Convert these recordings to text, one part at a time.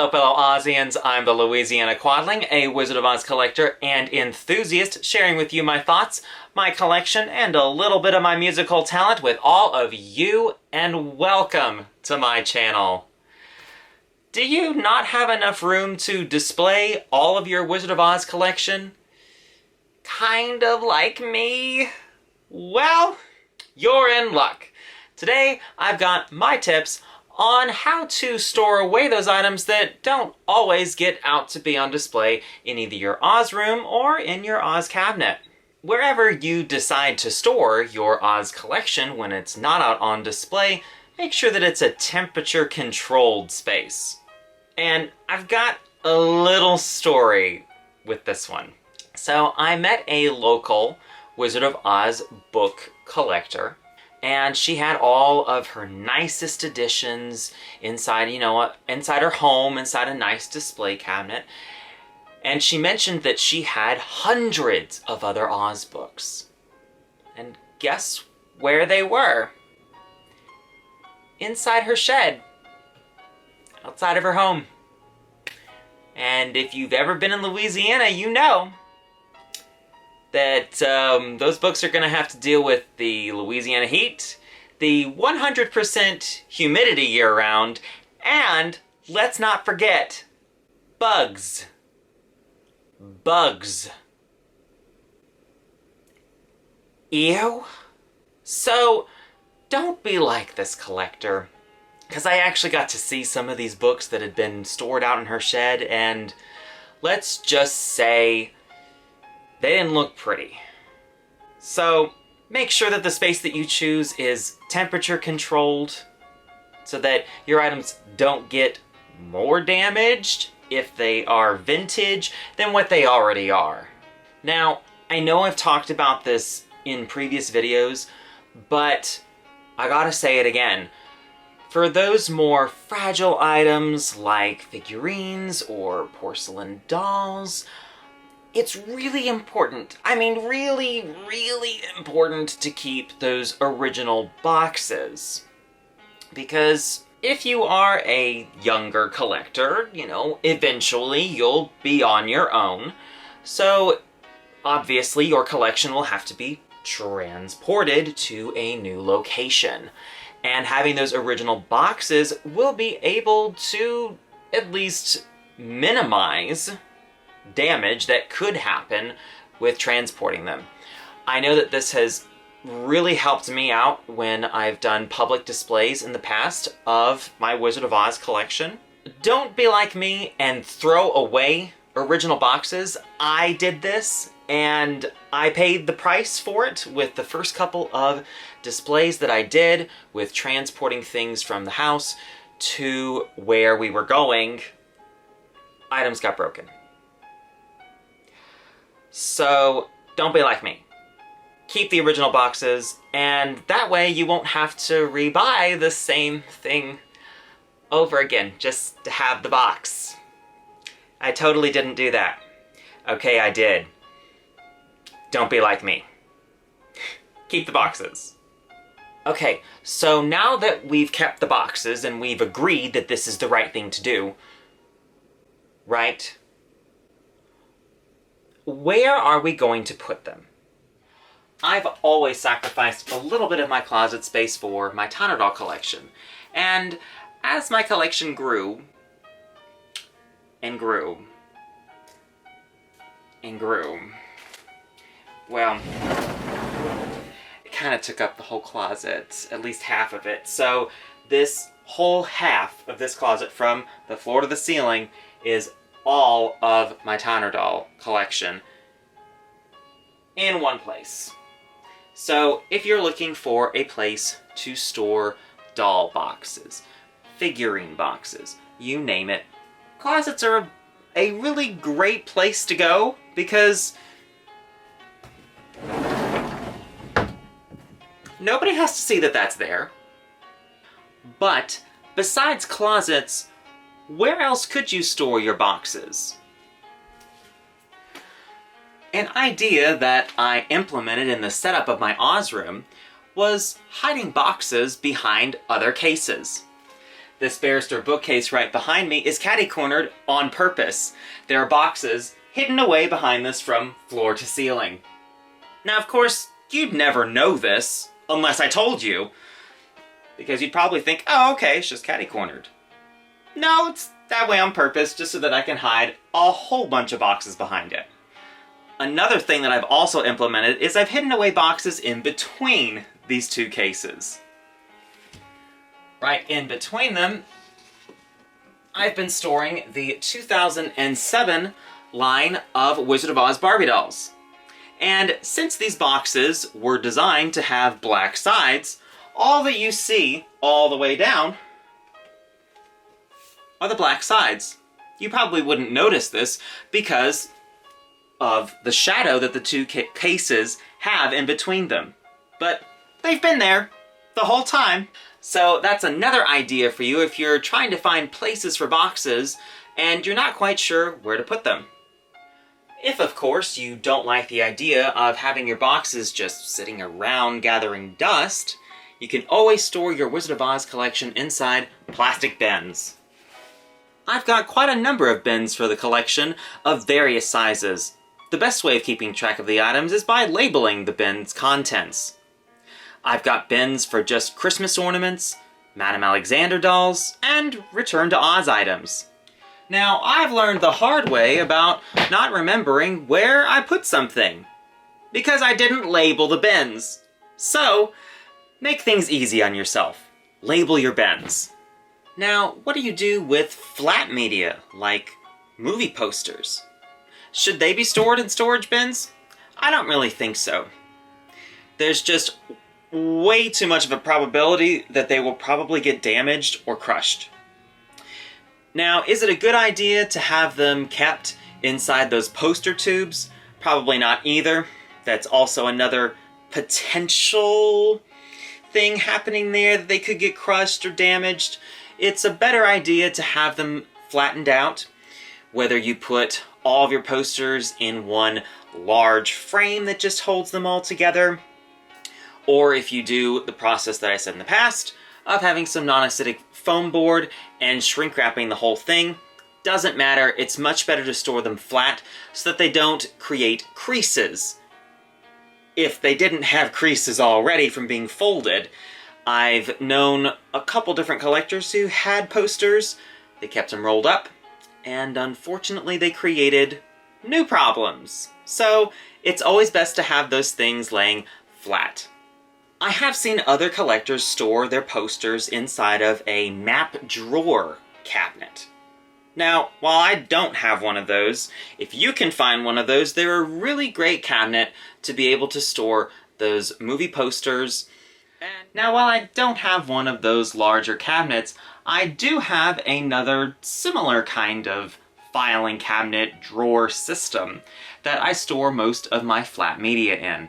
Hello fellow Ozians, I'm the Louisiana Quadling, a Wizard of Oz collector and enthusiast, sharing with you my thoughts, my collection, and a little bit of my musical talent with all of you, and welcome to my channel. Do you not have enough room to display all of your Wizard of Oz collection? Kind of like me? Well, you're in luck. Today, I've got my tips on how to store away those items that don't always get out to be on display in either your Oz room or in your Oz cabinet. Wherever you decide to store your Oz collection when it's not out on display, make sure that it's a temperature-controlled space. And I've got a little story with this one. So I met a local Wizard of Oz book collector, and she had all of her nicest editions inside, inside her home, inside a nice display cabinet. And she mentioned that she had hundreds of other Oz books. And guess where they were? Inside her shed, outside of her home. And if you've ever been in Louisiana, you know that those books are going to have to deal with the Louisiana heat, the 100% humidity year-round, and, let's not forget, bugs. Bugs. Ew. So, don't be like this collector, because I actually got to see some of these books that had been stored out in her shed, and let's just say they didn't look pretty. So make sure that the space that you choose is temperature controlled so that your items don't get more damaged if they are vintage than what they already are. Now, I know I've talked about this in previous videos, but I gotta say it again. For those more fragile items like figurines or porcelain dolls, it's really important, really, really important to keep those original boxes. Because if you are a younger collector, eventually you'll be on your own. So, obviously your collection will have to be transported to a new location. And having those original boxes will be able to at least minimize damage that could happen with transporting them. I know that this has really helped me out when I've done public displays in the past of my Wizard of Oz collection. Don't be like me and throw away original boxes. I did this, and I paid the price for it with the first couple of displays that I did with transporting things from the house to where we were going. Items got broken. So, don't be like me. Keep the original boxes, and that way you won't have to rebuy the same thing over again, just to have the box. I totally didn't do that. Okay, I did. Don't be like me. Keep the boxes. Okay, so now that we've kept the boxes and we've agreed that this is the right thing to do, right? Where are we going to put them? I've always sacrificed a little bit of my closet space for my Tanner doll collection. And as my collection grew, and grew, and grew, well, it kind of took up the whole closet, at least half of it. So this whole half of this closet from the floor to the ceiling is all of my Tanner doll collection in one place. So if you're looking for a place to store doll boxes, figurine boxes, you name it, closets are a really great place to go because nobody has to see that that's there. But besides closets, where else could you store your boxes? An idea that I implemented in the setup of my Oz room was hiding boxes behind other cases. This Barrister bookcase right behind me is catty-cornered on purpose. There are boxes hidden away behind this from floor to ceiling. Now, of course, you'd never know this unless I told you, because you'd probably think, oh, okay, it's just catty-cornered. No, it's that way on purpose, just so that I can hide a whole bunch of boxes behind it. Another thing that I've also implemented is I've hidden away boxes in between these two cases. Right in between them, I've been storing the 2007 line of Wizard of Oz Barbie dolls. And since these boxes were designed to have black sides, all that you see all the way down are the black sides. You probably wouldn't notice this because of the shadow that the two cases have in between them. But they've been there the whole time. So that's another idea for you if you're trying to find places for boxes and you're not quite sure where to put them. If, of course, you don't like the idea of having your boxes just sitting around gathering dust, you can always store your Wizard of Oz collection inside plastic bins. I've got quite a number of bins for the collection of various sizes. The best way of keeping track of the items is by labeling the bin's contents. I've got bins for just Christmas ornaments, Madame Alexander dolls, and Return to Oz items. Now, I've learned the hard way about not remembering where I put something, because I didn't label the bins. So, make things easy on yourself. Label your bins. Now, what do you do with flat media, like movie posters? Should they be stored in storage bins? I don't really think so. There's just way too much of a probability that they will probably get damaged or crushed. Now, is it a good idea to have them kept inside those poster tubes? Probably not either. That's also another potential thing happening there, that they could get crushed or damaged. It's a better idea to have them flattened out, whether you put all of your posters in one large frame that just holds them all together, or if you do the process that I said in the past of having some non-acidic foam board and shrink wrapping the whole thing. Doesn't matter, it's much better to store them flat so that they don't create creases. If they didn't have creases already from being folded, I've known a couple different collectors who had posters, they kept them rolled up, and unfortunately they created new problems. So it's always best to have those things laying flat. I have seen other collectors store their posters inside of a map drawer cabinet. Now, while I don't have one of those, if you can find one of those, they're a really great cabinet to be able to store those movie posters. Now, while I don't have one of those larger cabinets, I do have another similar kind of filing cabinet drawer system that I store most of my flat media in.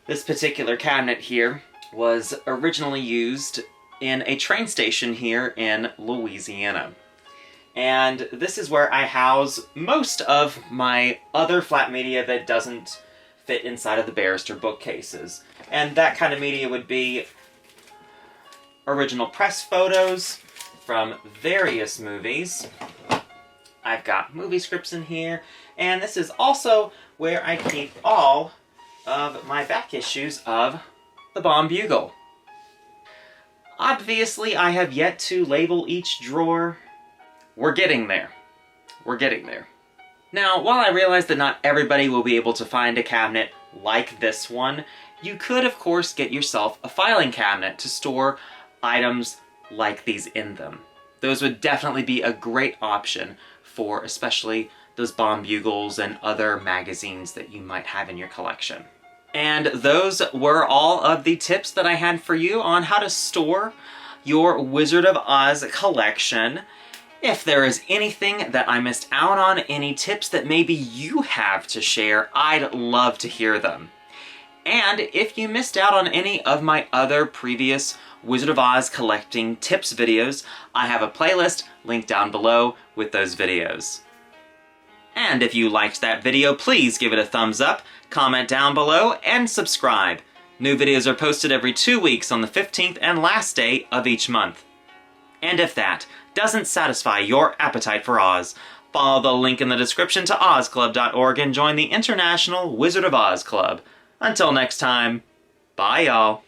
This particular cabinet here was originally used in a train station here in Louisiana. And this is where I house most of my other flat media that doesn't fit inside of the Barrister bookcases. And that kind of media would be original press photos from various movies. I've got movie scripts in here, and this is also where I keep all of my back issues of The Bomb Bugle. Obviously, I have yet to label each drawer. We're getting there. We're getting there. Now, while I realize that not everybody will be able to find a cabinet like this one, you could, of course, get yourself a filing cabinet to store items like these in them. Those would definitely be a great option for especially those Bomb Bugles and other magazines that you might have in your collection. And those were all of the tips that I had for you on how to store your Wizard of Oz collection. If there is anything that I missed out on, any tips that maybe you have to share, I'd love to hear them. And if you missed out on any of my other previous Wizard of Oz collecting tips videos, I have a playlist linked down below with those videos. And if you liked that video, please give it a thumbs up, comment down below, and subscribe. New videos are posted every 2 weeks on the 15th and last day of each month. And if that doesn't satisfy your appetite for Oz, follow the link in the description to ozclub.org and join the International Wizard of Oz Club. Until next time, bye y'all.